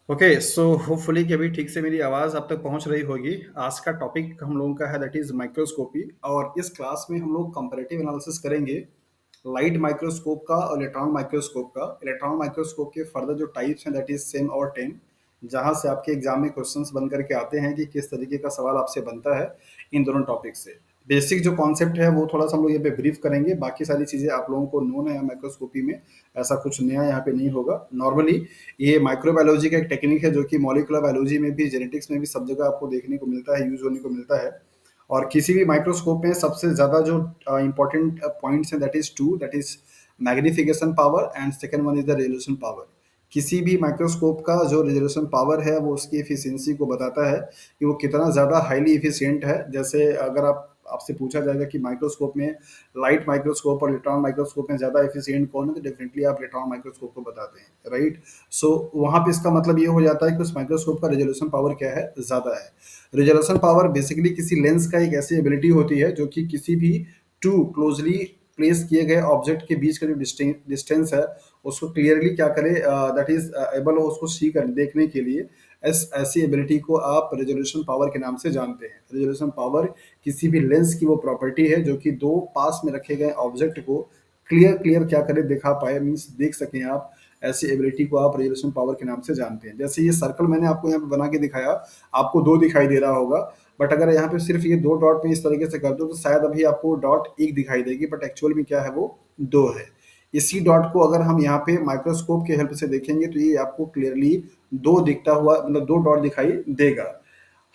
Okay, so hopefully कि अभी ठीक से मेरी आवाज़ आप तक पहुंच रही होगी। आज का टॉपिक हम लोगों का है दैट इज़ माइक्रोस्कोपी। और इस क्लास में हम लोग कंपैरेटिव एनालिसिस करेंगे लाइट माइक्रोस्कोप का और इलेक्ट्रॉन माइक्रोस्कोप का। इलेक्ट्रॉन माइक्रोस्कोप के फर्दर जो टाइप्स हैं दैट इज़ सेम और 10, जहां से आपके एग्जाम में क्वेश्चंस बन करके आते हैं कि किस तरीके का सवाल आपसे बनता है इन दोनों टॉपिक से। बेसिक जो कॉन्सेप्ट है वो थोड़ा सा हम लोग ये पे ब्रीफ करेंगे, बाकी सारी चीज़ें आप लोगों को नोन है माइक्रोस्कोपी में। ऐसा कुछ नया यहाँ पे नहीं होगा। नॉर्मली ये माइक्रोबायोलॉजी का एक टेक्निक है जो कि मॉलिक्यूलर बायोलॉजी में भी, जेनेटिक्स में भी सब जगह आपको देखने को मिलता है, यूज होने को मिलता है। और किसी भी माइक्रोस्कोप में सबसे ज़्यादा जो इंपॉर्टेंट पॉइंट्स हैं that is two, that is magnification power and second one is the resolution power. किसी भी माइक्रोस्कोप का जो रेजोल्यूशन पावर है वो उसकी एफिशिएंसी को बताता है कि वो कितना ज़्यादा हाईली एफिशिएंट है। जैसे अगर आपसे पूछा जाएगा कि माइक्रोस्कोप में, लाइट माइक्रोस्कोप और इलेक्ट्रॉन माइक्रोस्कोप में ज़्यादा एफिशिएंट कौन है, तो डेफिनेटली आप इलेक्ट्रॉन माइक्रोस्कोप को बताते हैं, राइट। सो वहाँ पे इसका मतलब ये हो जाता है कि उस माइक्रोस्कोप का रेजोल्यूशन पावर क्या है, ज़्यादा है। रेजोल्यूशन पावर बेसिकली किसी लेंस का एक ऐसी एबिलिटी होती है जो कि किसी भी टू क्लोजली प्लेस किए गए ऑब्जेक्ट के बीच का जो डिस्टेंस है उसको क्लियरली क्या करे, दैट इज एबल हो उसको सी कर देखने के लिए। ऐसी एबिलिटी को आप रेजोल्यूशन पावर के नाम से जानते हैं। रेजोल्यूशन पावर किसी भी लेंस की वो प्रॉपर्टी है जो कि दो पास में रखे गए ऑब्जेक्ट को क्लियर क्लियर क्या करे, दिखा पाए, मीन्स देख सकें आप। ऐसी एबिलिटी को आप रेजोल्यूशन पावर के नाम से जानते हैं। जैसे ये सर्कल मैंने आपको यहाँ पे बना के दिखाया, आपको दो दिखाई दे रहा होगा, बट अगर यहाँ पे सिर्फ ये दो डॉट में इस तरीके से कर दो तो शायद अभी आपको डॉट एक दिखाई देगी, बट एक्चुअल में क्या है वो दो है। इसी डॉट को अगर हम यहाँ पे माइक्रोस्कोप के हेल्प से देखेंगे तो ये आपको क्लियरली दो दिखता हुआ, मतलब दो डॉट दिखाई देगा।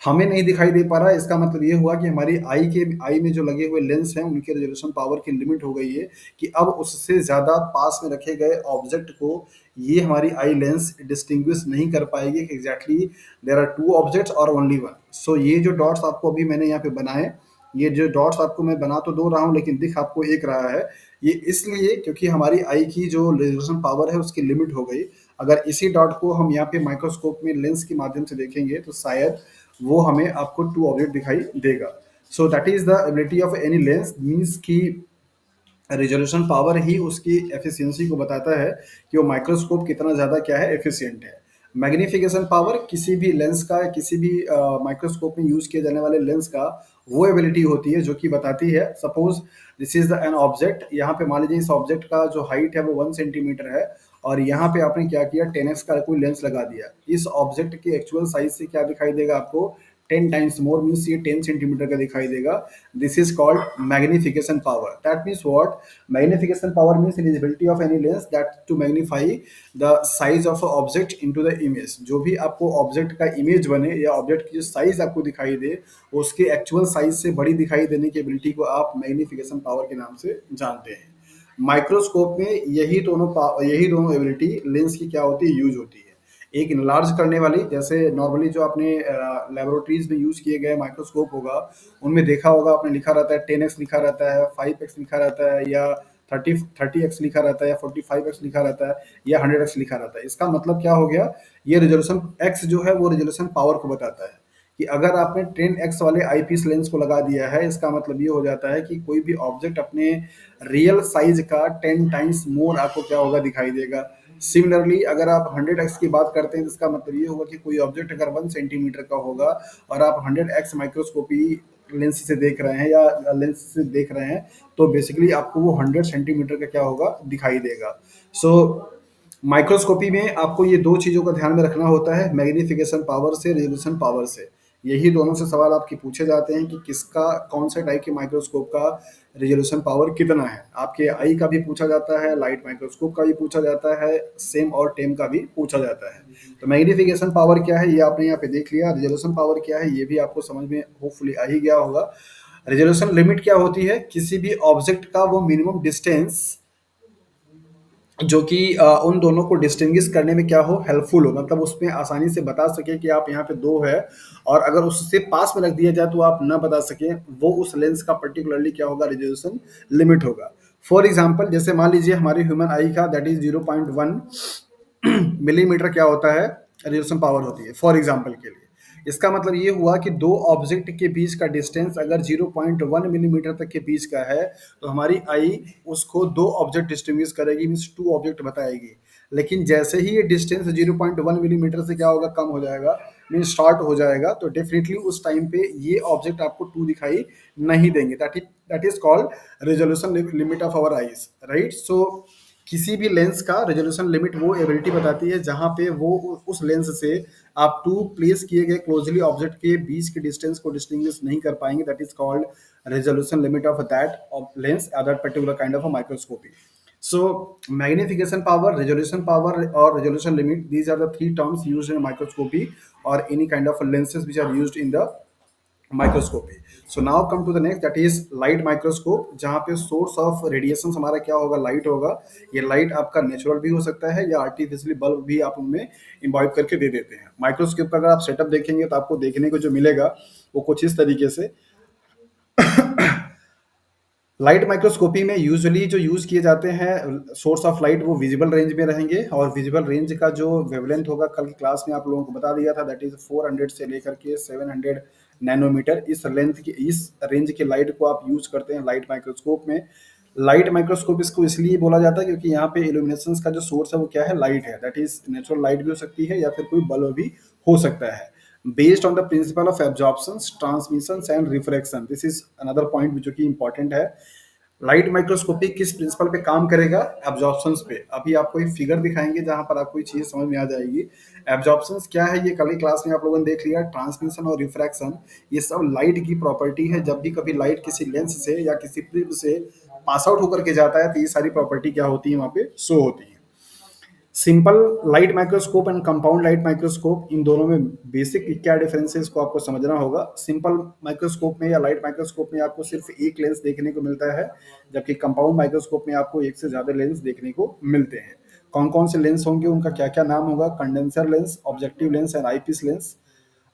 हमें नहीं दिखाई दे पा रहा है, इसका मतलब ये हुआ कि हमारी आई में जो लगे हुए लेंस हैं उनके रेजोल्यूशन पावर की लिमिट हो गई है कि अब उससे ज़्यादा पास में रखे गए ऑब्जेक्ट को ये हमारी आई लेंस डिस्टिंग्विश नहीं कर पाएगी कि exactly there are two objects और ओनली वन। सो ये जो डॉट्स आपको अभी मैंने यहाँ पे बनाए, ये जो डॉट्स आपको मैं बना तो दो रहा हूँ लेकिन दिख आपको एक रहा है। ये इसलिए क्योंकि हमारी आई की जो रेजोल्यूशन पावर है उसकी लिमिट हो गई। अगर इसी डॉट को हम यहाँ पे माइक्रोस्कोप में लेंस के माध्यम से देखेंगे तो शायद वो हमें आपको टू ऑब्जेक्ट दिखाई देगा। So that is the ability of any lens, means की रेजोल्यूशन पावर ही उसकी एफिशिएंसी को बताता है कि वो माइक्रोस्कोप कितना ज़्यादा क्या है, एफिशिएंट है। मैग्निफिकेशन पावर किसी भी लेंस का, किसी भी माइक्रोस्कोप में यूज किए जाने वाले लेंस का वो एबिलिटी होती है जो कि बताती है, suppose this is an object. यहाँ पे मान लीजिए इस ऑब्जेक्ट का जो हाइट है वो 1 सेंटीमीटर है और यहाँ पे आपने क्या किया, 10x का कोई लेंस लगा दिया। इस ऑब्जेक्ट के एक्चुअल साइज से क्या दिखाई देगा आपको, 10 टाइम्स मोर, मीन्स ये 10 सेंटीमीटर का दिखाई देगा। This is called magnification power. That means what, magnification power means eligibility of any lens that to magnify the size of object into the image. जो भी आपको ऑब्जेक्ट का इमेज बने या ऑब्जेक्ट की जो साइज आपको दिखाई दे उसके एक्चुअल साइज से बड़ी दिखाई देने की एबिलिटी को आप मैग्निफिकेशन पावर के नाम से जानते हैं। माइक्रोस्कोप में यही दोनों एबिलिटी लेंस की क्या होती है, यूज होती है। एक इनलार्ज करने वाली, जैसे नॉर्मली जो आपने लेबोरेटरीज में यूज किए गए माइक्रोस्कोप होगा उनमें देखा होगा आपने, लिखा रहता है 10x लिखा रहता है, 5x लिखा रहता है, या 30x लिखा रहता है, या 45x लिखा रहता है, या 100x लिखा रहता है। इसका मतलब क्या हो गया, ये रेजोल्यूशन x जो है वो रेजोल्यूशन पावर को बताता है कि अगर आपने 10x वाले आईपीस लेंस को लगा दिया है, इसका मतलब ये हो जाता है कि कोई भी ऑब्जेक्ट अपने रियल साइज का 10 टाइम्स मोर आपको क्या होगा, दिखाई देगा। सिमिलरली अगर आप 100x की बात करते हैं तो इसका मतलब ये होगा कि कोई ऑब्जेक्ट अगर 1 सेंटीमीटर का होगा और आप 100x माइक्रोस्कोपी लेंस से देख रहे हैं या लेंस से देख रहे हैं तो बेसिकली आपको वो 100 सेंटीमीटर का क्या होगा, दिखाई देगा। सो माइक्रोस्कोपी में आपको ये दो चीज़ों का ध्यान में रखना होता है, मैग्निफिकेशन पावर से, रेजोल्यूशन पावर से। यही दोनों से सवाल आपके पूछे जाते हैं कि किसका, कौन से टाइप के माइक्रोस्कोप का रेजोल्यूशन पावर कितना है। आपके आई का भी पूछा जाता है, लाइट माइक्रोस्कोप का भी पूछा जाता है, सेम और टेम का भी पूछा जाता है। तो मैग्निफिकेशन पावर क्या है ये आपने यहाँ पे देख लिया, रेजोल्यूशन पावर क्या है ये भी आपको समझ में होपफुली आ ही गया होगा। रेजोल्यूशन लिमिट क्या होती है, किसी भी ऑब्जेक्ट का वो मिनिमम डिस्टेंस जो कि उन दोनों को डिस्टिंग्विश करने में क्या हो, हेल्पफुल हो, मतलब उसमें आसानी से बता सके कि आप यहाँ पे दो है और अगर उससे पास में रख दिया जाए तो आप ना बता सके, वो उस लेंस का पर्टिकुलरली क्या होगा, रेजोल्यूशन लिमिट होगा। फॉर एग्जाम्पल जैसे मान लीजिए हमारी ह्यूमन आई का दैट इज 0.1 मिलीमीटर क्या होता है, रेडिएशन पावर होती है फॉर एग्जांपल के लिए। इसका मतलब ये हुआ कि दो ऑब्जेक्ट के बीच का डिस्टेंस अगर 0.1 मिलीमीटर तक के बीच का है तो हमारी आई उसको दो ऑब्जेक्ट डिस्टिंग्विश करेगी, मीन्स टू ऑब्जेक्ट बताएगी। लेकिन जैसे ही ये डिस्टेंस 0.1 मिलीमीटर से क्या होगा, कम हो जाएगा, मीन शॉर्ट हो जाएगा, तो डेफिनेटली उस टाइम पे ये ऑब्जेक्ट आपको टू दिखाई नहीं देंगे। That is called resolution limit of our eyes, right. So किसी भी लेंस का रेजोल्यूशन लिमिट वो एबिलिटी बताती है जहां पे वो उस लेंस से आप टू प्लेस किए गए क्लोजली ऑब्जेक्ट के बीच के डिस्टेंस को डिस्टिंग्विश नहीं कर पाएंगे। That is called resolution limit of that lens that particular kind of a microscopy. So magnification power, resolution power or resolution limit, these are the three terms used in microscopy or any kind of lenses which are used in the microscopy. So now come to the next, that is light microscope, जहाँ पे source of radiation हमारा क्या होगा, light होगा। ये light आपका natural भी हो सकता है या आर्टिफिशियली बल्ब भी आप उनमें इम्बाइब करके दे देते हैं। माइक्रोस्कोप का अगर आप सेटअप देखेंगे तो आपको देखने को जो मिलेगा वो कुछ इस तरीके से। लाइट माइक्रोस्कोपी में यूजुअली जो यूज किए जाते हैं सोर्स ऑफ लाइट वो विजिबल रेंज में रहेंगे, और विजिबल रेंज का जो वेवलेंथ होगा कल की क्लास में आप लोगों को बता दिया था, दैट इज 400 से लेकर के 700 नैनोमीटर। इस लेंथ की, इस रेंज के लाइट को आप यूज करते हैं लाइट माइक्रोस्कोप में। लाइट माइक्रोस्कोप इसको इसलिए बोला जाता है क्योंकि यहाँ पे इल्यूमिनेशन का जो सोर्स है वो क्या है, लाइट है। दैट इज नेचुरल लाइट भी हो सकती है या फिर कोई बल्ब भी हो सकता है। Based on the principle of absorption, transmission and refraction, this is another point जो कि इंपॉर्टेंट है। लाइट माइक्रोस्कोपी किस प्रिंसिपल पे काम करेगा, एब्जॉर्प्शंस पे। अभी आपको एक फिगर दिखाएंगे जहां पर आपको ये चीज समझ में आ जाएगी। एब्जॉर्प्शंस क्या है, ये कल की क्लास में आप लोगों ने देख लिया। ट्रांसमिशन और रिफ्रैक्शन, ये सब लाइट की प्रॉपर्टी है। जब भी कभी लाइट किसी लेंस से या किसी प्रिज्म से पास आउट होकर के जाता है तो ये सारी प्रॉपर्टी क्या होती है, वहां पे शो होती है। Simple light microscope and compound light microscope, इन दोनों में बेसिक क्या डिफरेंस है इसको आपको समझना होगा। सिंपल माइक्रोस्कोप में या लाइट माइक्रोस्कोप में आपको सिर्फ एक लेंस देखने को मिलता है, जबकि कंपाउंड माइक्रोस्कोप में आपको एक से ज्यादा लेंस देखने को मिलते हैं। कौन कौन से लेंस होंगे, उनका क्या क्या नाम होगा, condenser lens, objective lens and eyepiece lens.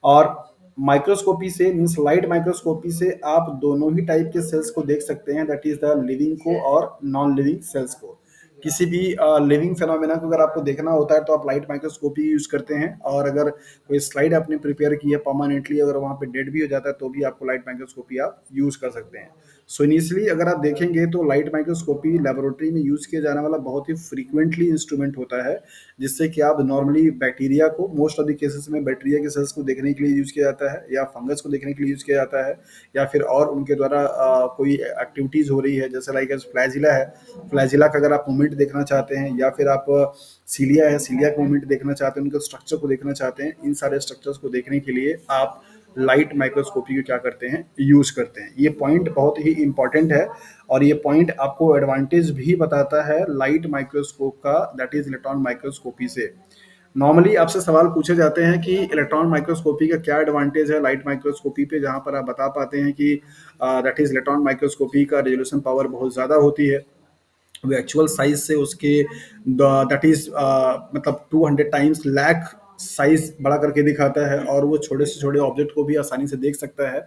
और माइक्रोस्कोपी से मीन्स लाइट माइक्रोस्कोपी से आप दोनों ही टाइप के सेल्स को देख सकते हैं, दैट इज द लिविंग को और नॉन लिविंग सेल्स को। किसी भी लिविंग फेनोमेना को अगर आपको देखना होता है तो आप लाइट माइक्रोस्कोपी यूज करते हैं, और अगर कोई स्लाइड आपने प्रिपेयर की है परमानेंटली, अगर वहां पे डेड भी हो जाता है तो भी आपको लाइट माइक्रोस्कोपी आप यूज कर सकते हैं। सो इनिशियली अगर आप देखेंगे तो लाइट माइक्रोस्कोपी लेबोरेटरी में यूज किया जाने वाला बहुत ही फ्रीक्वेंटली इंस्ट्रूमेंट होता है, जिससे कि आप नॉर्मली बैक्टीरिया को, मोस्ट ऑफ द केसेस में बैक्टीरिया के सेल्स को देखने के लिए यूज किया जाता है, या फंगस को देखने के लिए यूज किया जाता है, या फिर और उनके द्वारा कोई एक्टिविटीज हो रही है, जैसे लाइक फ्लैजिला है, फ्लैजिला का अगर आप मूवमेंट देखना चाहते हैं, या फिर आप सीलिया है, सीलिया का मूवमेंट देखना चाहते हैं, उनके स्ट्रक्चर को देखना चाहते हैं, इन सारे स्ट्रक्चर्स को देखने के लिए आप लाइट माइक्रोस्कोपी को क्या करते हैं, यूज करते हैं। ये पॉइंट बहुत ही इंपॉर्टेंट है, और ये पॉइंट आपको एडवांटेज भी बताता है लाइट माइक्रोस्कोप का, दैट इज इलेक्ट्रॉन माइक्रोस्कोपी से। नॉर्मली आपसे सवाल पूछे जाते हैं कि इलेक्ट्रॉन माइक्रोस्कोपी का क्या एडवांटेज है लाइट माइक्रोस्कोपी पे, जहां पर आप बता पाते हैं कि दैट इज इलेक्ट्रॉन माइक्रोस्कोपी का रेजोल्यूशन पावर बहुत ज़्यादा होती है, वो एक्चुअल साइज से उसके दैट इज मतलब 200 टाइम्स लैक साइज बड़ा करके दिखाता है, और वो छोटे से छोटे ऑब्जेक्ट को भी आसानी से देख सकता है।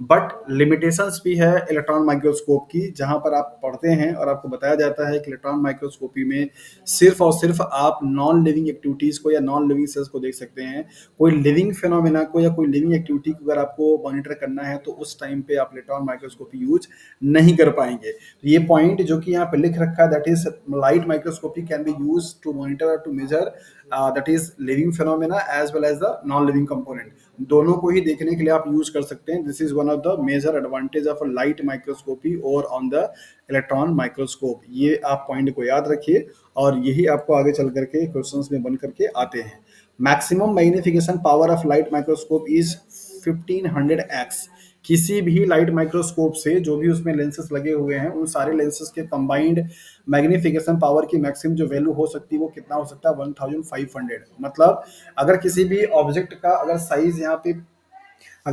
बट लिमिटेशंस भी है इलेक्ट्रॉन माइक्रोस्कोप की, जहां पर आप पढ़ते हैं और आपको बताया जाता है कि इलेक्ट्रॉन माइक्रोस्कोपी में सिर्फ और सिर्फ आप नॉन लिविंग एक्टिविटीज को या नॉन लिविंग सेल्स को देख सकते हैं। कोई लिविंग फेनोमेना को या कोई लिविंग एक्टिविटी को अगर आपको मॉनिटर करना है तो उस टाइम पे आप इलेक्ट्रॉन माइक्रोस्कोपी यूज नहीं कर पाएंगे। ये पॉइंट जो कि यहाँ पे लिख रखा है, that is light microscopy can be use to monitor और to measure that is living phenomena as well as the non living component, दोनों को ही देखने के लिए आप यूज कर सकते हैं। This is one of the major advantage of light microscopy और ऑन द इलेक्ट्रॉन माइक्रोस्कोप। ये आप पॉइंट को याद रखिए, और यही आपको आगे चल करके क्वेश्चंस में बन करके आते हैं। Maximum magnification power of light microscope is 1500x। किसी भी लाइट माइक्रोस्कोप से जो भी उसमें लेंसेस लगे हुए हैं, उन सारे लेंसेस के कंबाइंड मैग्निफिकेशन पावर की मैक्सिमम जो वैल्यू हो सकती है वो कितना हो सकता है, 1500। मतलब अगर किसी भी ऑब्जेक्ट का अगर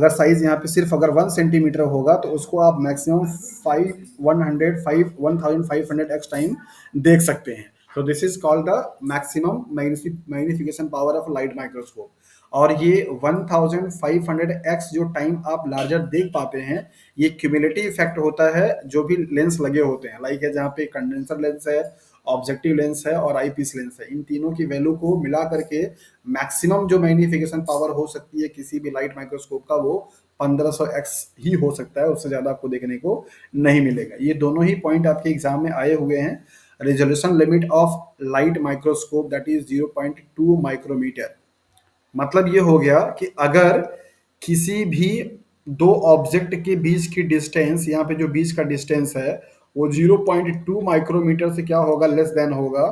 साइज यहाँ पे सिर्फ अगर 1 सेंटीमीटर होगा तो उसको आप मैक्सिमम 1500x टाइम देख सकते हैं। तो this is called the maximum magnification power of light microscope. और ये 1500x जो टाइम आप लार्जर देख पाते हैं, ये क्यूमुलेटिव इफेक्ट होता है जो भी लेंस लगे होते हैं, लाइक है जहाँ पे कंडेंसर लेंस है, ऑब्जेक्टिव लेंस है और आईपीस लेंस है, इन तीनों की वैल्यू को मिला करके मैक्सिमम जो मैग्निफिकेशन पावर हो सकती है किसी भी लाइट माइक्रोस्कोप का, वो 1500x ही हो सकता है, उससे ज्यादा आपको देखने को नहीं मिलेगा। ये दोनों ही पॉइंट आपके एग्जाम में आए हुए हैं। Resolution limit of light microscope that is 0.2 micrometre. मतलब ये हो गया कि अगर किसी भी दो ऑब्जेक्ट के बीच की डिस्टेंस, यहाँ पे जो बीच का डिस्टेंस है वो 0.2 माइक्रोमीटर से क्या होगा, लेस देन होगा,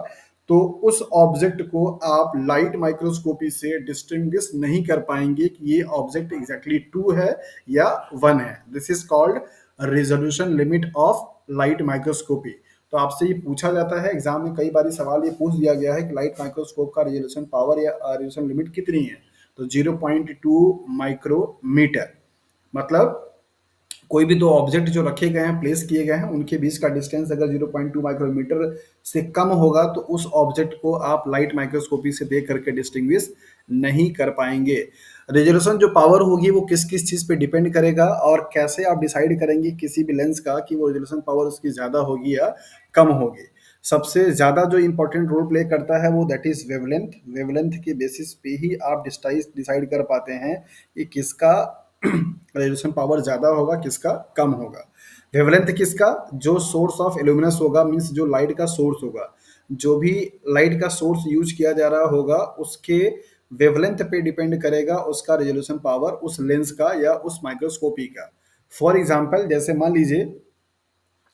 तो उस ऑब्जेक्ट को आप लाइट माइक्रोस्कोपी से डिस्टिंग्विश नहीं कर पाएंगे कि ये ऑब्जेक्ट एग्जैक्टली 2 है या 1 है। This is called resolution limit of light microscopy. तो आपसे ये पूछा जाता है एग्जाम में, कई बार सवाल ये पूछ दिया गया है कि लाइट माइक्रोस्कोप का रेजोल्यूशन पावर या रेजोल्यूशन लिमिट कितनी है, तो 0.2 माइक्रोमीटर। मतलब कोई भी दो ऑब्जेक्ट जो रखे गए हैं, प्लेस किए गए हैं, उनके बीच का डिस्टेंस अगर 0.2 माइक्रोमीटर से कम होगा तो उस ऑब्जेक्ट को आप लाइट माइक्रोस्कोपी से देख करके डिस्टिंग्विश नहीं कर पाएंगे। रेजोल्यूशन जो पावर होगी वो किस किस चीज पे डिपेंड करेगा, और कैसे आप डिसाइड करेंगे किसी भी लेंस का कि वो रेजोल्यूशन पावर उसकी ज्यादा होगी या कम होगी। सबसे ज्यादा जो इंपॉर्टेंट रोल प्ले करता है वो दैट इज वेवलेंथ। वेवलेंथ के बेसिस पे ही आप डिसाइड कर पाते हैं कि किसका रेडिएशन पावर ज्यादा होगा, किसका कम होगा। वेवलेंथ किसका, जो सोर्स ऑफ इल्यूमिनस होगा, मींस जो लाइट का सोर्स होगा, जो भी लाइट का सोर्स यूज किया जा रहा होगा उसके वेवलेंथ पे डिपेंड करेगा उसका रेजोल्यूशन पावर, उस लेंस का या उस माइक्रोस्कोपी का। फॉर एग्जाम्पल, जैसे मान लीजिए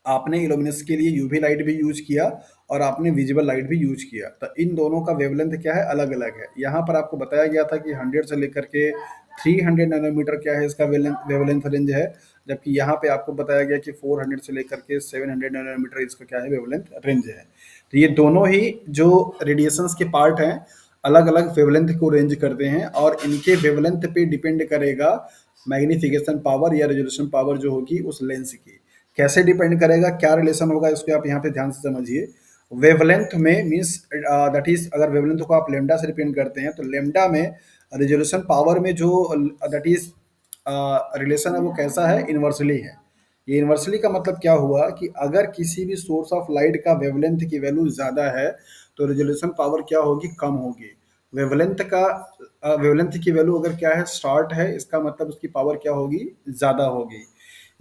आपने इल्यूमिनेस के लिए यूवी लाइट भी यूज किया और आपने विजिबल लाइट भी यूज किया, तो इन दोनों का वेवलेंथ क्या है, अलग अलग है। यहाँ पर आपको बताया गया था कि 100 से लेकर के 300 नैनोमीटर क्या है इसका वेवलेंथ रेंज है, जबकि यहाँ पे आपको बताया गया कि 400 से लेकर के 700 नैनोमीटर इसका क्या है, वेवलेंथ रेंज है। तो ये दोनों ही जो रेडिएशंस के पार्ट हैं अलग अलग वेवलेंथ को रेंज करते हैं, और इनके वेवलेंथ पे डिपेंड करेगा मैग्निफिकेशन पावर या रेजोल्यूशन पावर जो होगी उस लेंस की। कैसे डिपेंड करेगा, क्या रिलेशन होगा, इसको आप यहाँ पे ध्यान से समझिए। वेवलेंथ में मीन्स दैट इज, अगर वेवलेंथ को आप लेमडा से रिप्रेजेंट करते हैं तो लेमडा में रेजोल्यूशन पावर में जो दैट इज रिलेशन है वो कैसा है, इनवर्सली है। ये इनवर्सली का मतलब क्या हुआ कि अगर किसी भी सोर्स ऑफ लाइट का वेवलेंथ की वैल्यू ज्यादा है तो रेजोल्यूशन पावर क्या होगी, कम होगी। वेवलेंथ का वेवलेंथ की वैल्यू अगर क्या है, शॉर्ट है, इसका मतलब उसकी पावर क्या होगी, ज्यादा होगी।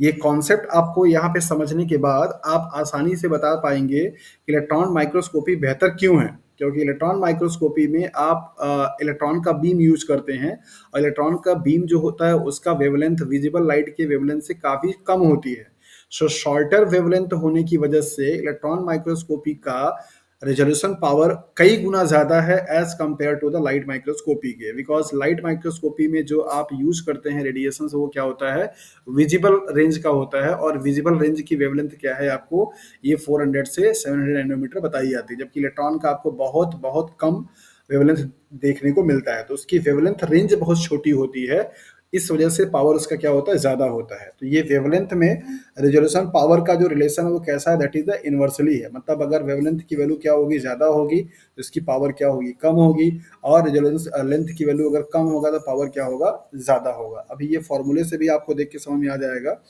ये कॉन्सेप्ट आपको यहाँ पे समझने के बाद आप आसानी से बता पाएंगे कि इलेक्ट्रॉन माइक्रोस्कोपी बेहतर क्यों है। क्योंकि इलेक्ट्रॉन माइक्रोस्कोपी में आप इलेक्ट्रॉन का बीम यूज करते हैं, और इलेक्ट्रॉन का बीम जो होता है उसका वेवलेंथ विजिबल लाइट के वेवलेंथ से काफी कम होती है। सो शॉर्टर वेवलेंथ होने की वजह से इलेक्ट्रॉन माइक्रोस्कोपी का रेजोल्यूशन पावर कई गुना ज्यादा है as compare to the light microscopy के। बिकॉज लाइट माइक्रोस्कोपी में जो आप यूज करते हैं रेडिएशन, वो क्या होता है, विजिबल रेंज का होता है, और विजिबल रेंज की वेवलेंथ क्या है आपको, ये 400 से 700 नैनोमीटर बताई जाती है, जबकि इलेक्ट्रॉन का आपको बहुत बहुत कम वेवलेंथ देखने को मिलता है। तो उसकी वेवलेंथ रेंज बहुत छोटी होती है, इस वजह से पावर उसका क्या होता है, ज्यादा होता है। तो ये वेवलेंथ में रेजोल्यूशन पावर का जो रिलेशन है वो कैसा है, दैट इज द इनवर्सली है। मतलब अगर वेवलेंथ की वैल्यू क्या होगी, ज्यादा होगी, तो इसकी पावर क्या होगी, कम होगी। और रेजोल्यूशन लेंथ की वैल्यू अगर कम होगा तो पावर क्या होगा, ज्यादा होगा। अभी ये फॉर्मूले से भी आपको देख के समझ में आ जाएगा।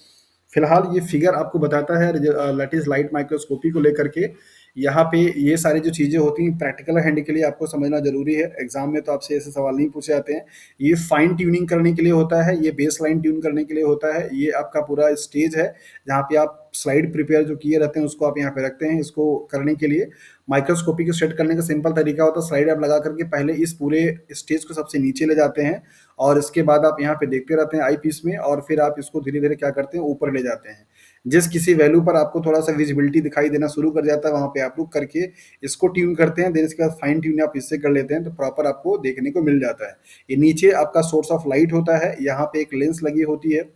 फिलहाल ये फिगर आपको बताता है लैटिस लाइट माइक्रोस्कोपी को लेकर के। यहाँ पे ये सारी जो चीजें होती हैं प्रैक्टिकल हैंड के लिए आपको समझना जरूरी है। एग्जाम में तो आपसे ऐसे सवाल नहीं पूछे जाते हैं। ये फाइन ट्यूनिंग करने के लिए होता है, ये बेस लाइन ट्यून करने के लिए होता है, ये आपका पूरा स्टेज है जहाँ पे आप स्लाइड प्रिपेयर जो किए रहते हैं उसको आप यहाँ पे रखते हैं। इसको करने के लिए माइक्रोस्कोपी को सेट करने का सिंपल तरीका होता है, स्लाइड आप लगा करके पहले इस पूरे स्टेज को सबसे नीचे ले जाते हैं, और इसके बाद आप यहाँ पे देखते रहते हैं आई पीस में, और फिर आप इसको धीरे धीरे क्या करते हैं, ऊपर ले जाते हैं। जिस किसी वैल्यू पर आपको थोड़ा सा विजिबिलिटी दिखाई देना शुरू कर जाता है वहां पे आप रुक करके इसको ट्यून करते हैं, देन इसके बाद फाइन ट्यून आप इससे कर लेते हैं तो प्रॉपर आपको देखने को मिल जाता है। ये नीचे आपका सोर्स ऑफ लाइट होता है, यहाँ पे एक लेंस लगी होती है,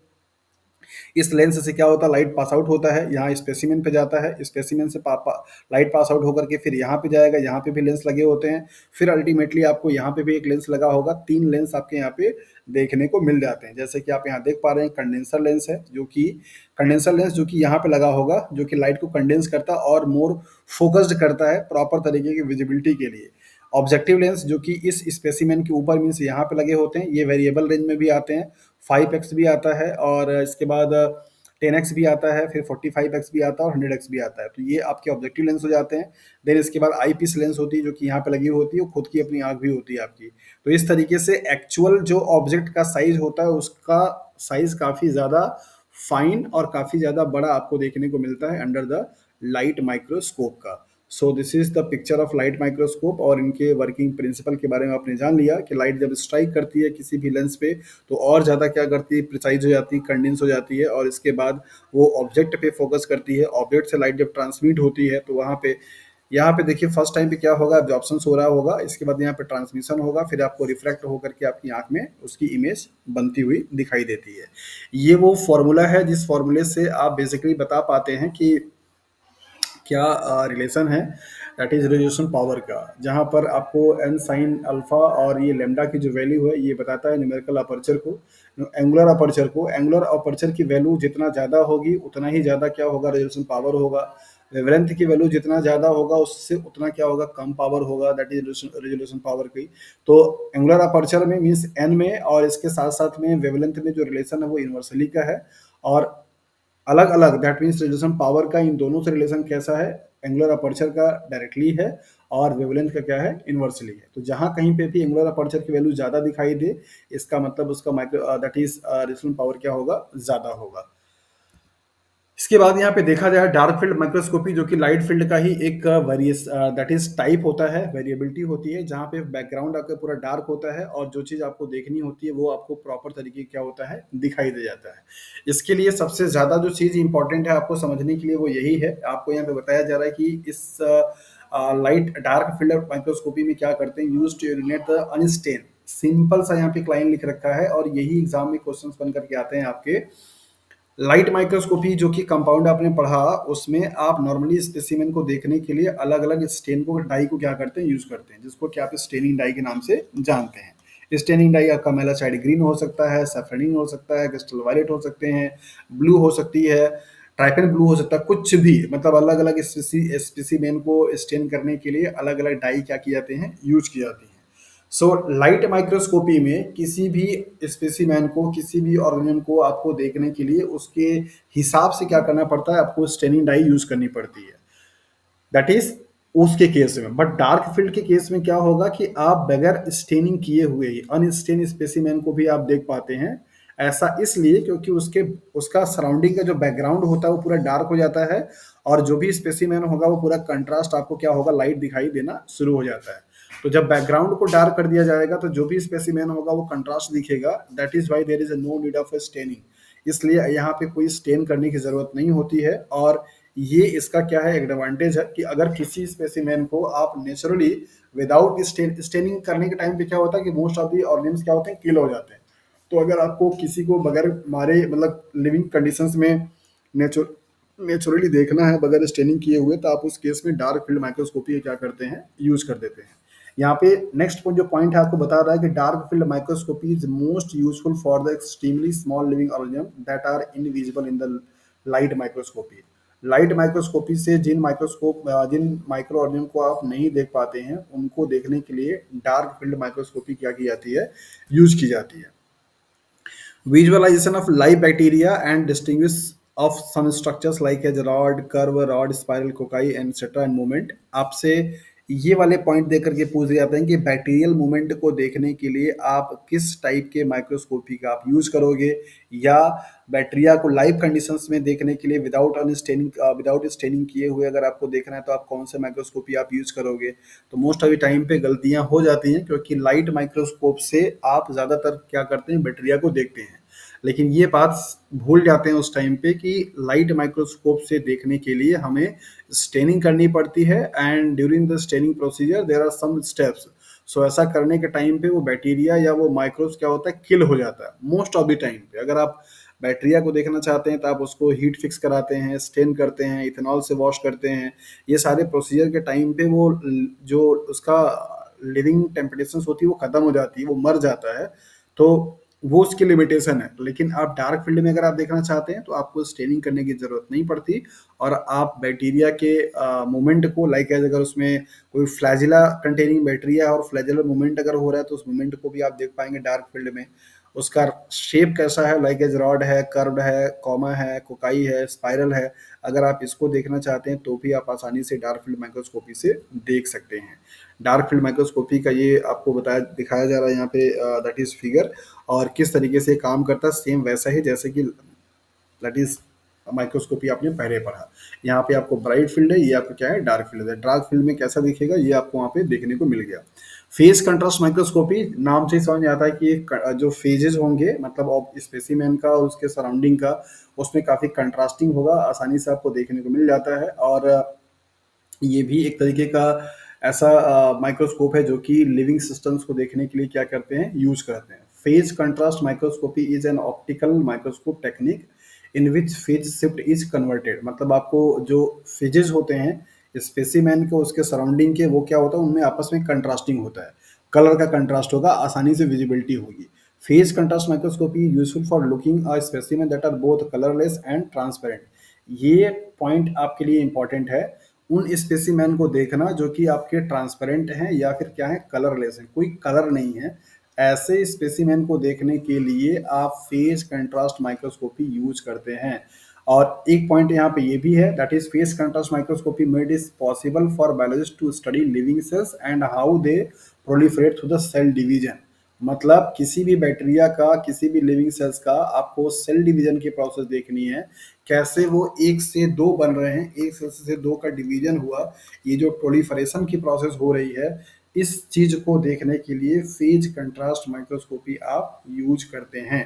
इस लेंस से क्या होता है, लाइट पास आउट होता है, यहाँ स्पेसिमेन पे जाता है, स्पेसिमेन से लाइट पास आउट होकर के फिर यहाँ पे जाएगा, यहाँ पे भी लेंस लगे होते हैं, फिर अल्टीमेटली आपको यहाँ पे भी एक लेंस लगा होगा। 3 लेंस आपके यहाँ पे देखने को मिल जाते हैं। जैसे कि आप यहाँ देख पा रहे हैं कंडेंसर लेंस है, जो कि यहाँ पे लगा होगा, जो कि लाइट को कंडेंस करता है और मोर फोकस्ड करता है प्रॉपर तरीके की विजिबिलिटी के लिए। ऑब्जेक्टिव लेंस जो कि इस स्पेसिमेन के ऊपर मीन्स यहाँ पे लगे होते हैं, ये वेरिएबल रेंज में भी आते हैं। 5x भी आता है, और इसके बाद 10x भी आता है, फिर 45x भी आता है, और 100x भी आता है। तो ये आपके ऑब्जेक्टिव लेंस हो जाते हैं। देन इसके बाद आई पीस लेंस होती है जो कि यहाँ पे लगी होती है, वो खुद की अपनी आंख भी होती है आपकी। तो इस तरीके से एक्चुअल जो ऑब्जेक्ट का साइज होता है उसका साइज काफी ज्यादा फाइन और काफी ज्यादा बड़ा आपको देखने को मिलता है अंडर द लाइट माइक्रोस्कोप का। So this is the picture of light microscope, और इनके वर्किंग प्रिंसिपल के बारे में आपने जान लिया कि लाइट जब स्ट्राइक करती है किसी भी लेंस पे तो और ज़्यादा क्या करती है, प्रिसाइज हो जाती है, कंडेंस हो जाती है, और इसके बाद वो ऑब्जेक्ट पे फोकस करती है। ऑब्जेक्ट से लाइट जब ट्रांसमिट होती है तो वहाँ पे, यहाँ पे देखिए फर्स्ट टाइम पे क्या होगा, एब्जॉर्प्शन हो रहा होगा, इसके बाद यहाँ पे ट्रांसमिशन होगा, फिर आपको रिफ्लेक्ट होकर के आपकी आंख में उसकी इमेज बनती हुई दिखाई देती है। ये वो फॉर्मूला है जिस फॉर्मूले से आप बेसिकली बता पाते हैं कि क्या रिलेशन है, दैट इज रेडिएशन पावर का, जहाँ पर आपको एन साइन अल्फा और ये लेमडा की जो वैल्यू है ये बताता है न्यूमेरिकल अपर्चर को, एंगुलर अपर्चर की वैल्यू जितना ज़्यादा होगी उतना ही ज़्यादा क्या होगा, रेडिएशन पावर होगा। वेवलेंथ की वैल्यू जितना ज़्यादा होगा उससे उतना क्या होगा, कम पावर होगा, दैट इज रेजोल्यूशन पावर की। तो एंगुलर अपर्चर में मीन्स एन में, और इसके साथ साथ में वेवलेंथ में जो रिलेशन है वो यूनिवर्सली का है। और अलग अलग दैट मीन्स रेडिएशन पावर का इन दोनों से रिलेशन कैसा है, एंगुलर अपर्चर का डायरेक्टली है और वेवलेंथ का क्या है, इनवर्सली है। तो जहां कहीं पे भी एंगुलर अपर्चर की वैल्यू ज्यादा दिखाई दे, इसका मतलब उसका micro that is radiation power क्या होगा, ज्यादा होगा। इसके बाद यहाँ पे देखा जाए डार्क फील्ड माइक्रोस्कोपी, जो कि लाइट फील्ड का ही एक वेरियस दैट इज टाइप होता है, वेरिएबिलिटी होती है, जहाँ पे बैकग्राउंड आपका पूरा डार्क होता है और जो चीज़ आपको देखनी होती है वो आपको प्रॉपर तरीके क्या होता है, दिखाई दे जाता है। इसके लिए सबसे ज़्यादा जो चीज़ इंपॉर्टेंट है आपको समझने के लिए वो यही है, आपको यहाँ पे बताया जा रहा है कि इस लाइट डार्क फील्ड माइक्रोस्कोपी में क्या करते हैं, use to eliminate the unstain. Simple सा यहाँ पे एक लाइन लिख रखा है और यही एग्जाम में क्वेश्चंस बन करके आते हैं आपके। लाइट माइक्रोस्कोपी जो कि कंपाउंड आपने पढ़ा, उसमें आप नॉर्मली स्पेसिमेन को देखने के लिए अलग अलग स्टेन को, डाई को क्या करते हैं, यूज करते हैं, जिसको क्या आप स्टेनिंग डाई के नाम से जानते हैं। स्टेनिंग डाई आपका मेलासाइड ग्रीन हो सकता है, सैफरनिन हो सकता है, क्रिस्टल वायलेट हो सकते हैं, ब्लू हो सकती है, ट्राइपेन ब्लू हो सकता है, कुछ भी, मतलब अलग अलग स्पेसिमेन को स्टेन करने के लिए अलग अलग डाई क्या किए जाते हैं, यूज की जाती है। सो लाइट माइक्रोस्कोपी में किसी भी स्पेसिमेन को, किसी भी ऑर्गेनिज्म को आपको देखने के लिए उसके हिसाब से क्या करना पड़ता है, आपको स्टेनिंग डाई यूज करनी पड़ती है, दैट इज उसके केस में। बट डार्क फील्ड के केस में क्या होगा कि आप बगैर स्टेनिंग किए हुए ही अनस्टेन स्पेसिमेन को भी आप देख पाते हैं। ऐसा इसलिए क्योंकि उसके उसका सराउंडिंग का जो बैकग्राउंड होता है वो पूरा डार्क हो जाता है, और जो भी स्पेसिमेन होगा वो पूरा कंट्रास्ट आपको क्या होगा, लाइट दिखाई देना शुरू हो जाता है। तो जब बैकग्राउंड को डार्क कर दिया जाएगा तो जो भी स्पेसिमेन होगा वो कंट्रास्ट दिखेगा, that is why there is no need of staining. इसलिए यहाँ पे कोई स्टेन करने की जरूरत नहीं होती है। और ये इसका क्या है, एडवांटेज है कि अगर किसी स्पेसिमेन को आप नेचुरली विदाउट स्टेनिंग करने के टाइम पे क्या होता है कि मोस्ट ऑफ दी ऑर्गेनिम्स क्या होते हैं, किल हो जाते हैं। तो अगर आपको किसी को बगैर मारे, मतलब लिविंग कंडीशंस में नेचुरली देखना है बगैर स्टेनिंग किए हुए, तो आप उस केस में डार्क फील्ड माइक्रोस्कोपी क्या करते हैं, यूज कर देते हैं। यहाँ पे नेक्स्ट पॉइंट जो पॉइंट है आपको बता रहा है कि dark field microscopy is most useful for the extremely small living organism that are invisible in the light microscopy. Light microscopy से जिन माइक्रो ऑर्गेनिज्म को आप नहीं देख पाते हैं उनको देखने के लिए डार्क फील्ड माइक्रोस्कोपी क्या की जाती है, यूज की जाती है। Visualization of live bacteria and distinguish of some structures like as rod, curve, rod, spiral, cocci, and etc. and movement। आपसे ये वाले पॉइंट देकर के पूछ जाते हैं कि बैक्टीरियल मूवमेंट को देखने के लिए आप किस टाइप के माइक्रोस्कोपी का आप यूज करोगे, या बैक्टीरिया को लाइव कंडीशंस में देखने के लिए विदाउट स्टेनिंग किए हुए अगर आपको देखना है तो आप कौन से माइक्रोस्कोपी आप यूज करोगे। तो मोस्ट ऑफ द टाइम पे गलतियां हो जाती हैं क्योंकि लाइट माइक्रोस्कोप से आप ज्यादातर क्या करते हैं, बैक्टीरिया को देखते हैं, लेकिन ये बात भूल जाते हैं उस टाइम पे कि लाइट माइक्रोस्कोप से देखने के लिए हमें स्टेनिंग करनी पड़ती है, and during the staining procedure there are some steps. So ऐसा करने के टाइम पे वो बैक्टीरिया या वो माइक्रोब्स क्या होता है, किल हो जाता है मोस्ट ऑफ द टाइम पे। अगर आप बैक्टीरिया को देखना चाहते हैं तो आप उसको हीट फिक्स कराते हैं, स्टेन करते हैं, इथेनॉल से वॉश करते हैं। ये सारे प्रोसीजर के टाइम पे वो जो उसका लिविंग टेम्परेचर होती है वो खत्म हो जाती है, वो मर जाता है। तो वो उसकी लिमिटेशन है। लेकिन आप डार्क फील्ड में अगर आप देखना चाहते हैं तो आपको स्टेनिंग करने की जरूरत नहीं पड़ती, और आप बैक्टीरिया के मूवमेंट को लाइक एज, अगर उसमें कोई फ्लैजिला कंटेनिंग बैक्टीरिया और फ्लैजिलर मूवमेंट अगर हो रहा है तो उस मूवमेंट को भी आप देख पाएंगे डार्क फील्ड में। उसका शेप कैसा है, लाइक एज रॉड है, कर्व्ड है, कॉमा है, कोकाई है, स्पाइरल है, अगर आप इसको देखना चाहते हैं तो भी आप आसानी से डार्क फील्ड माइक्रोस्कोपी से देख सकते हैं। डार्क फील्ड माइक्रोस्कोपी का ये आपको बताया दिखाया जा रहा है यहाँ पे, दैट इज फिगर, और किस तरीके से काम करता है सेम वैसा ही जैसे कि दैट इज माइक्रोस्कोपी आपने पहले पढ़ा। यहाँ पे आपको ब्राइट फील्ड है, ये आपका क्या है, डार्क फील्ड है। डार्क फील्ड में कैसा दिखेगा ये आपको वहाँ पे देखने को मिल गया। फेज कंट्रास्ट माइक्रोस्कोपी नाम से ही समझ में आता है कि जो फेजेस होंगे मतलब ऑफ स्पेसिमेन का और उसके सराउंडिंग का, उसमें काफी कंट्रास्टिंग होगा, आसानी से आपको देखने को मिल जाता है। और ये भी एक तरीके का ऐसा माइक्रोस्कोप है जो कि लिविंग सिस्टम्स को देखने के लिए क्या करते हैं, यूज करते हैं। Phase contrast microscopy is an optical microscope technique in which phase shift is converted. मतलब आपको जो फेजेस होते हैं स्पेसिमेन के उसके सराउंडिंग के, वो क्या होता है, उनमें आपस में कंट्रास्टिंग होता है, कलर का कंट्रास्ट होगा, आसानी से विजिबिलिटी होगी। Phase contrast microscopy useful for looking a specimen that are both colourless and transparent. ये पॉइंट आपके लिए इंपॉर्टेंट है, उन स्पेसिमेन को देखना जो कि आपके ट्रांसपेरेंट हैं या फिर क्या है, कलरलेस हैं, कोई कलर नहीं है। ऐसे स्पेसिमेन को देखने के लिए आप फेज कंट्रास्ट माइक्रोस्कोपी यूज करते हैं। और एक पॉइंट यहाँ पे ये भी है, that is phase contrast microscopy made is possible for biologist to study living cells and how they proliferate through the cell division. मतलब किसी भी बैक्टीरिया का, किसी भी लिविंग सेल्स का आपको सेल डिवीजन की प्रोसेस देखनी है, कैसे वो एक से दो बन रहे हैं, एक सेल से दो का डिवीजन हुआ, ये जो प्रोलिफरेशन की प्रोसेस हो रही है, इस चीज को देखने के लिए फेज कंट्रास्ट माइक्रोस्कोपी आप यूज करते हैं।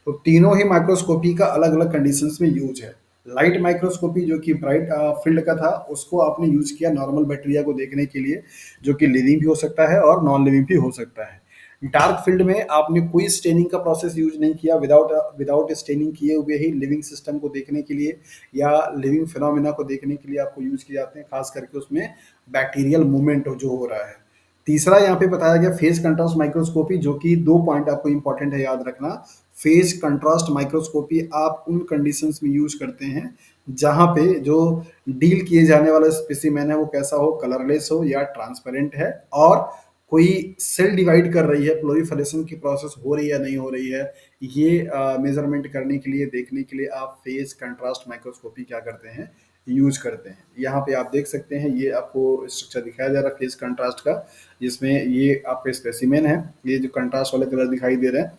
तो तीनों ही माइक्रोस्कोपी का अलग अलग कंडीशंस में यूज है। लाइट माइक्रोस्कोपी जो कि ब्राइट फील्ड का था, उसको आपने यूज किया नॉर्मल बैक्टीरिया को देखने के लिए, जो कि लिविंग भी हो सकता है और नॉन लिविंग भी हो सकता है। डार्क फील्ड में आपने कोई स्टेनिंग का प्रोसेस यूज नहीं किया, विदाउट विदाउट स्टेनिंग किए हुए ही लिविंग सिस्टम को देखने के लिए या लिविंग फिनोमिना को देखने के लिए आपको यूज किए जाते हैं, खास करके उसमें बैक्टीरियल मूवमेंट जो हो रहा है। तीसरा यहाँ पे बताया गया फेज कंट्रास्ट माइक्रोस्कोपी, जो कि दो पॉइंट आपको इंपॉर्टेंट है याद रखना। फेज कंट्रास्ट माइक्रोस्कोपी आप उन कंडीशंस में यूज करते हैं जहां पे जो डील किए जाने वाला स्पेसिमेन है वो कैसा हो, कलरलेस हो या ट्रांसपेरेंट है, और कोई सेल डिवाइड कर रही है, प्लोरीफरेशन की प्रोसेस हो रही है या नहीं हो रही है, ये मेजरमेंट करने के लिए, देखने के लिए आप फेज कंट्रास्ट माइक्रोस्कोपी क्या करते हैं, यूज करते हैं। यहाँ पे आप देख सकते हैं, ये आपको स्ट्रक्चर दिखाया जा रहा है फेज कंट्रास्ट का, जिसमें ये आपका स्पेसिमेन है, ये जो कंट्रास्ट वाले कलर दिखाई दे रहे हैं।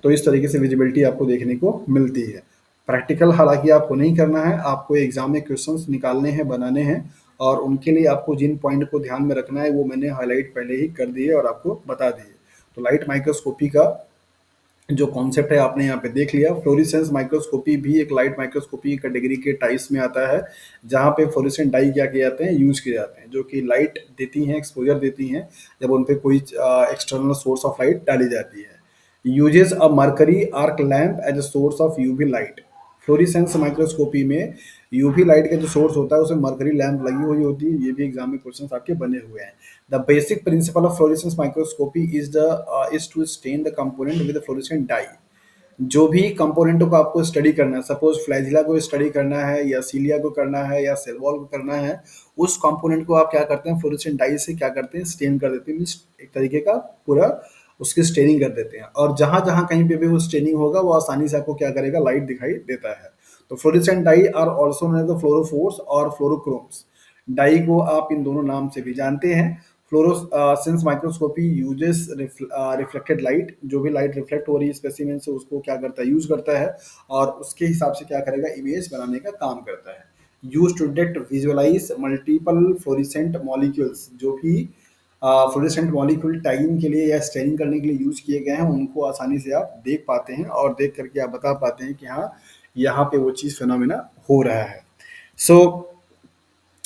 तो इस तरीके से विजिबिलिटी आपको देखने को मिलती है। प्रैक्टिकल हालांकि आपको नहीं करना है, आपको एग्जाम में क्वेश्चंस निकालने हैं, बनाने हैं, और उनके लिए आपको जिन पॉइंट को ध्यान में रखना है वो मैंने हाईलाइट पहले ही कर दिए और आपको बता दिए। तो लाइट माइक्रोस्कोपी का जो कॉन्सेप्ट है आपने यहाँ पे देख लिया। फ्लोरिसेंस माइक्रोस्कोपी भी एक लाइट माइक्रोस्कोपी कैटेगरी के टाइप्स में आता है, जहाँ पे फ्लोरिसेंट डाई क्या किए जाते हैं, यूज किए जाते हैं, जो कि लाइट देती हैं, एक्सपोजर देती हैं, जब उन पे कोई एक्सटर्नल सोर्स ऑफ लाइट डाली जाती है। Uses a mercury arc lamp as a source of UV light. Fluorescence microscopy में यूवी लाइट का जो सोर्स होता है उसमें मरकरी लैंप लगी हुई होती है, ये भी एग्जाम में क्वेश्चन आपके बने हुए हैं। The basic principle of fluorescence microscopy is to stain the component with fluorescent dye. जो भी कंपोनेंटों को आपको स्टडी करना है, सपोज फ्लैजिला को स्टडी करना है या सीलिया को करना है या सेल वॉल को करना है, उस कंपोनेंट को आप क्या करते हैं, फ्लोरेसेंट डाई से क्या करते हैं, स्टेन कर देते हैं, मीन्स एक तरीके का पूरा उसकी स्टेनिंग कर देते हैं, और जहां जहां कहीं पे भी वो स्टेनिंग होगा वो आसानी से आपको क्या करेगा, लाइट दिखाई देता है। तो fluorescent dye are also known as the fluorophores और फ्लोरोक्रोम्स। डाई को आप इन दोनों नाम से भी जानते हैं। Fluorescence microscopy uses reflected light, जो भी लाइट रिफ्लेक्ट हो रही है स्पेसिमेन से उसको क्या करता है, यूज करता है, और उसके हिसाब से क्या करेगा, इमेज बनाने का काम करता है। Use to detect visualise multiple fluorescent molecules, जो भी फ्लोरेसेंट मॉलिक्यूल टैगिंग के लिए या स्टेनिंग करने के लिए यूज किए गए हैं, उनको आसानी से आप देख पाते हैं और देख करके आप बता पाते हैं कि हाँ यहाँ पे वो चीज फिनोमिना हो रहा है। सो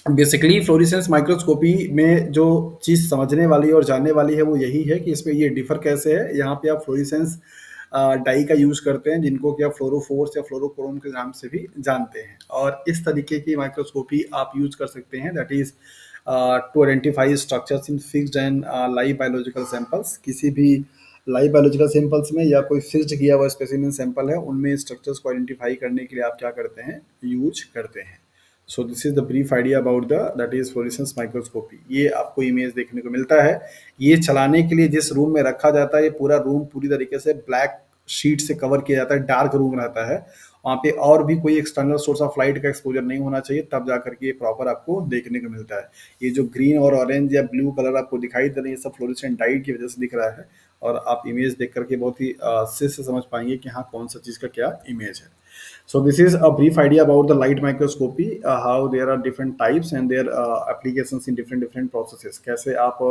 बेसिकली फ्लोरेसेंस माइक्रोस्कोपी में जो चीज़ समझने वाली और जानने वाली है वो यही है कि इसमें ये डिफर कैसे है। यहाँ पे आप फ्लोरेसेंस डाई का यूज करते हैं, जिनको कि आप फ्लोरोफोर्स या फ्लोरोक्रोम के नाम से भी जानते हैं, और इस तरीके की माइक्रोस्कोपी आप यूज कर सकते हैं, that is to identify structures in fixed and live biological samples. किसी भी लाइव बायोलॉजिकल सैंपल्स में या कोई फिक्स्ड किया हुआ स्पेसिमेन सैंपल है, उनमें स्ट्रक्चर्स को आइडेंटिफाई करने के लिए आप क्या करते हैं, यूज करते हैं। So this is the brief idea about the that is fluorescence microscopy. ये आपको इमेज देखने को मिलता है। ये चलाने के लिए जिस रूम में रखा जाता है, ये पूरा रूम पूरी तरीके से ब्लैक शीट से कवर किया जाता है, डार्क रूम रहता है, वहाँ पे और भी कोई एक्सटर्नल सोर्स ऑफ लाइट का एक्सपोजर नहीं होना चाहिए, तब जाकर के ये प्रॉपर आपको देखने को मिलता है। ये जो ग्रीन और ऑरेंज या ब्लू कलर आपको दिखाई दे रही है, सब फ्लोरेसेंट डाइट की वजह से दिख रहा है, और आप इमेज देख करके बहुत ही अच्छे से समझ पाएंगे कि हाँ कौन सा चीज़ का क्या इमेज है। So this is a brief idea about the light microscopy, how there are different types and their applications in different processes. कैसे आप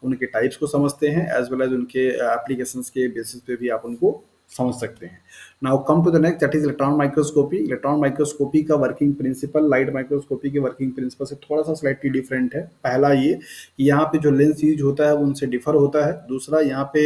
उनके types को समझते हैं as well as उनके applications के basis पे भी आप उनको समझ सकते हैं. Now come to the next, that is electron microscopy. Electron microscopy का working principle light microscopy के working principle से थोड़ा सा slightly different है. पहला ये कि यहाँ पे जो लेंस यूज होता है वो उनसे डिफर होता है. दूसरा, यहाँ पे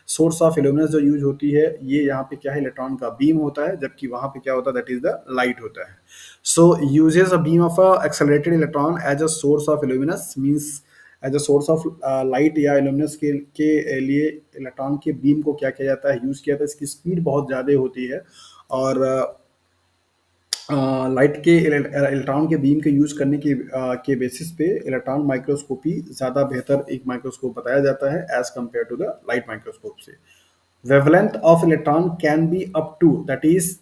सोर्स ऑफ इल्यूमिनेंस जो यूज होती है, ये यहाँ पे क्या है, इलेक्ट्रॉन का बीम होता है, जबकि वहाँ पे क्या होता है, दैट इज द लाइट होता है. So uses a beam of a accelerated electron as a source of illuminance means as a source of light या इल्यूमिनेंस के लिए इलेक्ट्रॉन के बीम को क्या किया जाता है, यूज किया जाता है. इसकी स्पीड बहुत ज़्यादा होती है और लाइट के इलेक्ट्रॉन के बीम के यूज करने के बेसिस पे इलेक्ट्रॉन माइक्रोस्कोपी ज़्यादा बेहतर एक माइक्रोस्कोप बताया जाता है as compare to the light microscope से. Wavelength of electron can be up to that is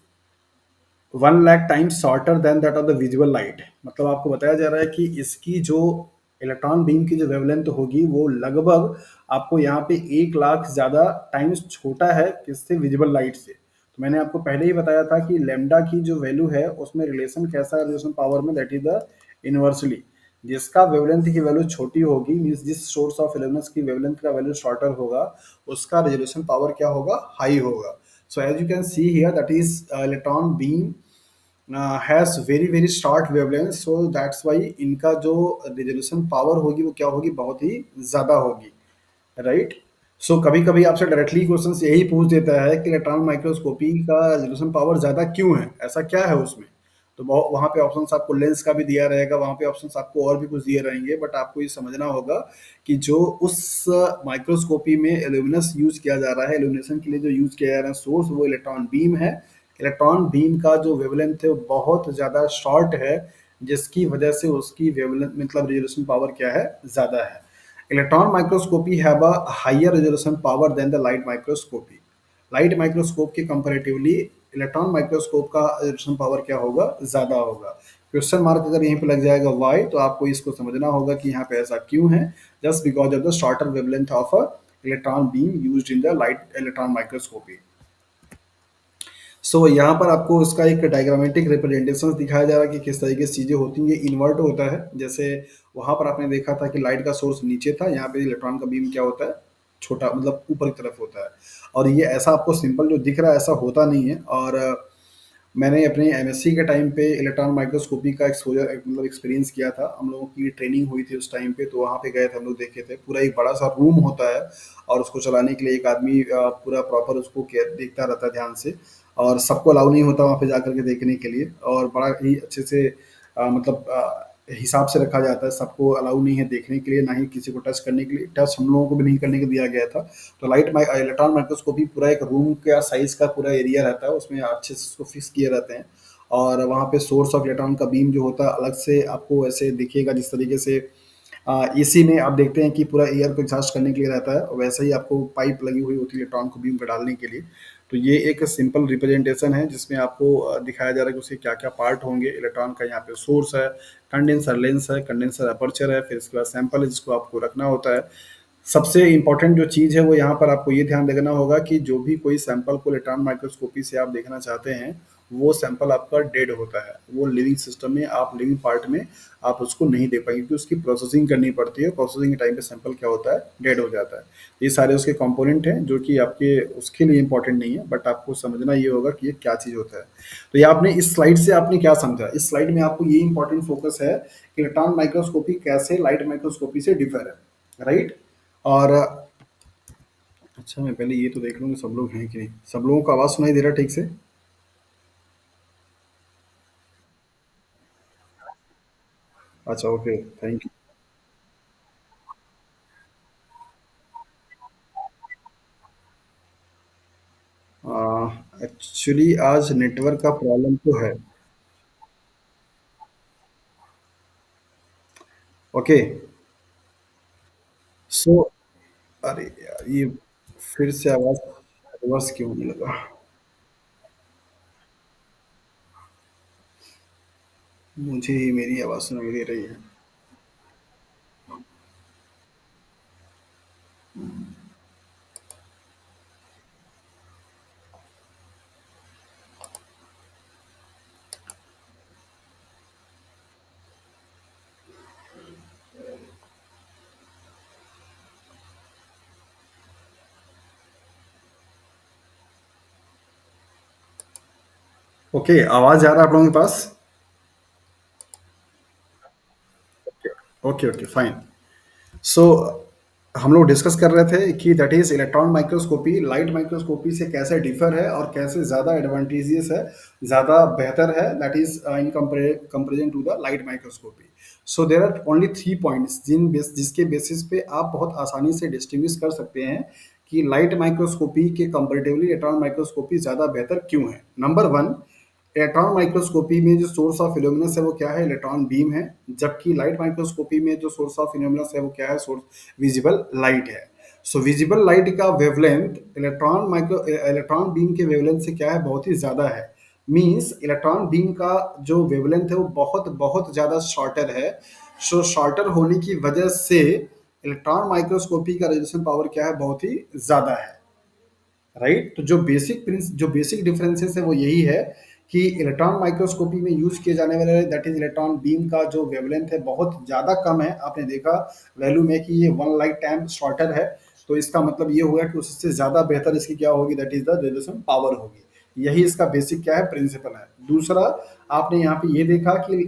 1 lakh times shorter than that of the visual light. मतलब आपको बताया जा रहा है कि इसकी जो इलेक्ट्रॉन बीम की जो वेवलेंथ होगी वो लगभग आपको यहाँ पे 1 लाख ज़्यादा टाइम्स छोटा है किससे, विजिबल लाइट से. तो मैंने आपको पहले ही बताया था कि लेमडा की जो वैल्यू है उसमें रिलेशन कैसा है, रिलेशन पावर में, दैट इज द इनवर्सली. जिसका वेवलेंथ की वैल्यू छोटी होगी मीन्स जिस सोर्स ऑफ इल्यूमिनेंस की वेवलेंथ का वैल्यू शॉर्टर होगा उसका रेजोल्यूशन पावर क्या होगा, हाई होगा. So as you can see here, that is electron beam has very very short wavelength, so that's why इनका जो रिजोल्यूशन पावर होगी वो क्या होगी, बहुत ही ज़्यादा होगी, राइट. सो कभी कभी आपसे डायरेक्टली क्वेश्चन यही पूछ देता है कि इलेक्ट्रॉन माइक्रोस्कोपी का रेजोल्यूशन पावर ज़्यादा क्यों है, ऐसा क्या है उसमें. तो वहाँ पे ऑप्शन आपको लेंस का भी दिया रहेगा, वहाँ पे ऑप्शन आपको और भी कुछ दिए रहेंगे, बट आपको ये समझना होगा कि जो उस माइक्रोस्कोपी में एल्यूमिनस यूज किया जा रहा है, एल्यूमिनेशन के लिए जो यूज किया जा रहा है सोर्स, वो इलेक्ट्रॉन बीम है. इलेक्ट्रॉन बीम का जो वेवलेंथ है वो बहुत ज़्यादा शॉर्ट है, जिसकी वजह से उसकी वेवलेंथ मतलब रेजोल्यूशन पावर क्या है, ज़्यादा है. Electron microscopy have a higher resolution power than the light microscopy. Light microscope के कंपैरेटिवली इलेक्ट्रॉन माइक्रोस्कोप का रेजोल्यूशन पावर क्या होगा, ज़्यादा होगा. क्वेश्चन मार्क अगर यहीं पे लग जाएगा वाई, तो आपको इसको समझना होगा कि यहाँ पे ऐसा क्यों है, just because of the shorter wavelength of a electron beam used in the light electron microscopy. So यहाँ पर आपको इसका एक डायग्रामेटिक रिप्रेजेंटेशन दिखाया जा रहा है कि किस तरीके से चीज़ें होती हैं. ये इन्वर्ट होता है, जैसे वहाँ पर आपने देखा था कि लाइट का सोर्स नीचे था, यहाँ पे इलेक्ट्रॉन का बीम क्या होता है, छोटा मतलब ऊपर की तरफ होता है. और ये ऐसा आपको सिंपल जो दिख रहा है ऐसा होता नहीं है. और मैंने अपने एमएससी के टाइम पे इलेक्ट्रॉन माइक्रोस्कोपी का एक्सपोजर मतलब एक्सपीरियंस किया था. हम लोगों की ट्रेनिंग हुई थी उस टाइम पे, तो वहाँ पे गए थे, हम लोग देखे थे. पूरा एक बड़ा सा रूम होता है और उसको चलाने के लिए एक आदमी पूरा प्रॉपर उसको केयर देखता रहता है ध्यान से. और सबको अलाउ नहीं होता वहाँ पे जा करके देखने के लिए, और बड़ा ही अच्छे से मतलब हिसाब से रखा जाता है. सबको अलाउ नहीं है देखने के लिए, ना ही किसी को टच करने के लिए. टच हम लोगों को भी नहीं करने को दिया गया था. तो इलेक्ट्रॉन माइक्रोस्कोपी पूरा एक रूम का साइज का पूरा एरिया रहता है, उसमें अच्छे से उसको फिक्स किए रहते हैं. और वहाँ पे सोर्स ऑफ इलेक्ट्रॉन का बीम जो होता है अलग से आपको ऐसे दिखेगा, जिस तरीके से एसी में आप देखते हैं कि पूरा एयर को एग्जॉस्ट करने के लिए रहता है, वैसे ही आपको पाइप लगी हुई होती है इलेक्ट्रॉन को बीम पे डालने के लिए. तो ये एक सिंपल रिप्रेजेंटेशन है जिसमें आपको दिखाया जा रहा है कि उसके क्या क्या पार्ट होंगे. इलेक्ट्रॉन का यहाँ पे सोर्स है, कंडेंसर लेंस है, कंडेंसर अपर्चर है, फिर इसके बाद सैंपल है जिसको आपको रखना होता है. सबसे इम्पोर्टेंट जो चीज़ है वो यहाँ पर आपको ये ध्यान रखना होगा कि जो भी कोई सैंपल को इलेक्ट्रॉन माइक्रोस्कोपी से आप देखना चाहते हैं, वो सैंपल आपका डेड होता है. वो लिविंग सिस्टम में, आप लिविंग पार्ट में आप उसको नहीं दे पाएंगे, क्योंकि उसकी प्रोसेसिंग करनी पड़ती है. प्रोसेसिंग के टाइम पे सैंपल क्या होता है, डेड हो जाता है. ये सारे उसके कंपोनेंट हैं जो कि आपके उसके लिए इंपॉर्टेंट नहीं है, बट आपको समझना ये होगा कि ये क्या चीज़ होता है. तो ये आपने इस स्लाइड से आपने क्या समझा, इस स्लाइड में आपको ये इंपॉर्टेंट फोकस है कि इलेक्ट्रॉन माइक्रोस्कोपी कैसे लाइट माइक्रोस्कोपी से डिफर है, राइट. और अच्छा, मैं पहले ये तो देख लूँ कि सब लोग हैं कि नहीं. सब लोगों को आवाज़ सुनाई दे रहा है ठीक से? अच्छा, ओके, थैंक यू. एक्चुअली आज नेटवर्क का प्रॉब्लम तो है. ओके. सो अरे यार, ये फिर से आवाज़ रिवर्स क्यों होने लगा. मुझे ही मेरी आवाज़ सुनाई दे रही है. ओके, आवाज आ रहा है आप लोगों के पास? Okay okay fine. सो हम लोग डिस्कस कर रहे थे कि that is electron microscopy light microscopy से कैसे डिफर है और कैसे ज़्यादा एडवांटेजेस है, ज़्यादा बेहतर है, that is in comparison to the light microscopy. So there are only three points जिसके बेसिस पे आप बहुत आसानी से डिस्टिंग्विश कर सकते हैं कि लाइट माइक्रोस्कोपी के कंपेरेटिवली इलेक्ट्रॉन माइक्रोस्कोपी ज़्यादा बेहतर क्यों है। नंबर वन, इलेक्ट्रॉन माइक्रोस्कोपी में जो सोर्स ऑफ इल्यूमिनेंस है वो क्या है? इलेक्ट्रॉन बीम है। जबकि लाइट माइक्रोस्कोपी में जो सोर्स ऑफ इल्यूमिनेंस है वो क्या है? सोर्स विजिबल लाइट है। सो विजिबल लाइट का वेवलेंथ इलेक्ट्रॉन बीम के वेवलेंथ से क्या है? बहुत ही ज्यादा है। मींस इलेक्ट्रॉन बीम का जो वेवलेंथ है वो बहुत बहुत ज्यादा शॉर्टर है। सो शॉर्टर होने की वजह से इलेक्ट्रॉन माइक्रोस्कोपी का रेडिएशन पावर क्या है? बहुत ही ज्यादा है। राइट। तो जो बेसिक डिफरेंसेस है वो यही है कि इलेक्ट्रॉन माइक्रोस्कोपी में यूज किए जाने वाले दैट इज इलेक्ट्रॉन बीम का जो वेवलेंथ है बहुत ज़्यादा कम है। आपने देखा वैल्यू में कि ये 1 लाइट टाइम शॉर्टर है। तो इसका मतलब ये हुआ कि उससे ज़्यादा बेहतर इसकी क्या होगी? That is the radiation power होगी। यही इसका बेसिक क्या है? प्रिंसिपल है। दूसरा, आपने यहाँ पे ये देखा कि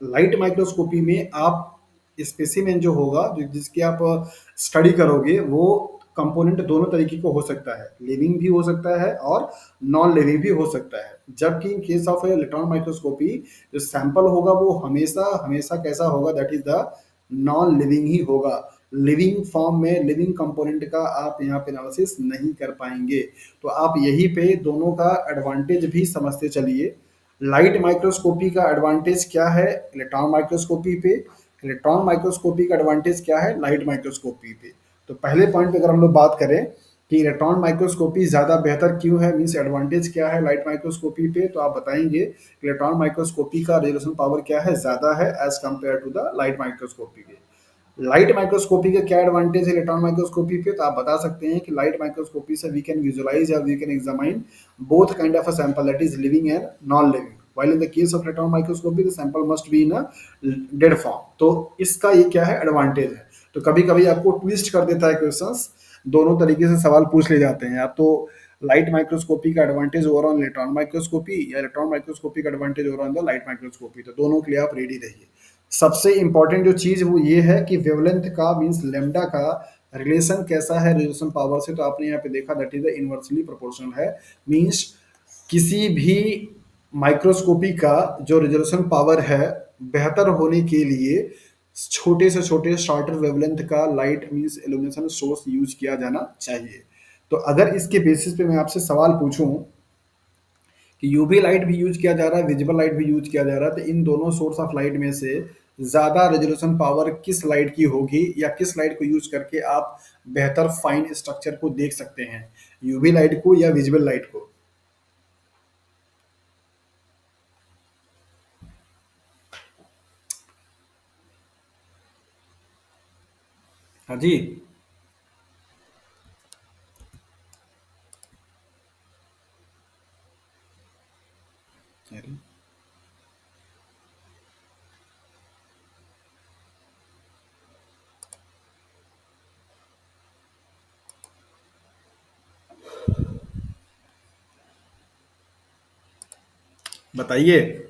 लाइट माइक्रोस्कोपी में आप स्पेसिमेन जो होगा जिसकी आप स्टडी करोगे वो कंपोनेंट दोनों तरीके को हो सकता है, लिविंग भी हो सकता है और नॉन लिविंग भी हो सकता है। जबकि in case of electron microscopy जो सैंपल होगा वो हमेशा हमेशा कैसा होगा? That is the non living ही होगा। लिविंग फॉर्म में लिविंग कंपोनेंट का आप यहाँ पे एनालिसिस नहीं कर पाएंगे। तो आप यहीं पे दोनों का एडवांटेज भी समझते चलिए। लाइट माइक्रोस्कोपी का एडवांटेज क्या है इलेक्ट्रॉन माइक्रोस्कोपी पे? इलेक्ट्रॉन माइक्रोस्कोपी का एडवांटेज क्या है लाइट माइक्रोस्कोपी पे? तो पहले पॉइंट पे अगर हम लोग बात करें कि इलेक्ट्रॉन माइक्रोस्कोपी ज़्यादा बेहतर क्यों है, मीन्स एडवांटेज क्या है लाइट माइक्रोस्कोपी पे, तो आप बताएंगे इलेक्ट्रॉन माइक्रोस्कोपी का रेडिएशन पावर क्या है? ज़्यादा है as compare to the light microscopy के। लाइट माइक्रोस्कोपी का क्या एडवांटेज है इलेक्ट्रॉन माइक्रोस्कोपी पे? तो आप बता सकते हैं कि लाइट माइक्रोस्कोपी से वी कैन विजुअलाइज या we can examine both kind of a sample, that is living and non-living, while in the case of electron microscopy the sample must be in a dead form। तो इसका ये क्या है? Advantage है। तो कभी कभी आपको ट्विस्ट कर देता है क्वेश्चंस, दोनों तरीके से सवाल पूछ ले जाते हैं। आप तो लाइट माइक्रोस्कोपी का advantage over on electron microscopy या इलेक्ट्रॉन माइक्रोस्कोपी का advantage over on the light microscopy, तो दोनों के लिए आप रेडी रहिए। सबसे इंपॉर्टेंट जो चीज वो ये है कि वेवलेंथ का मीन्स लेमडा का रिलेशन कैसा है रेडिएशन पावर से? तो आपने यहाँ पे देखा that is the inversely proportional है। मीन्स किसी भी माइक्रोस्कोपी का जो रेजोल्यूशन पावर है बेहतर होने के लिए छोटे से छोटे शॉर्टर वेवलेंथ का light means illumination source use किया जाना चाहिए। तो अगर इसके बेसिस पे मैं आपसे सवाल पूछूं कि यूवी लाइट भी यूज किया जा रहा है, विजिबल लाइट भी यूज किया जा रहा है, तो इन दोनों सोर्स ऑफ लाइट में से ज्यादा रेजोल्यूशन पावर किस लाइट की होगी या किस लाइट को यूज करके आप बेहतर फाइन स्ट्रक्चर को देख सकते हैं? यूवी लाइट को या विजिबल लाइट को? हाँ जी। अरे, बताइए।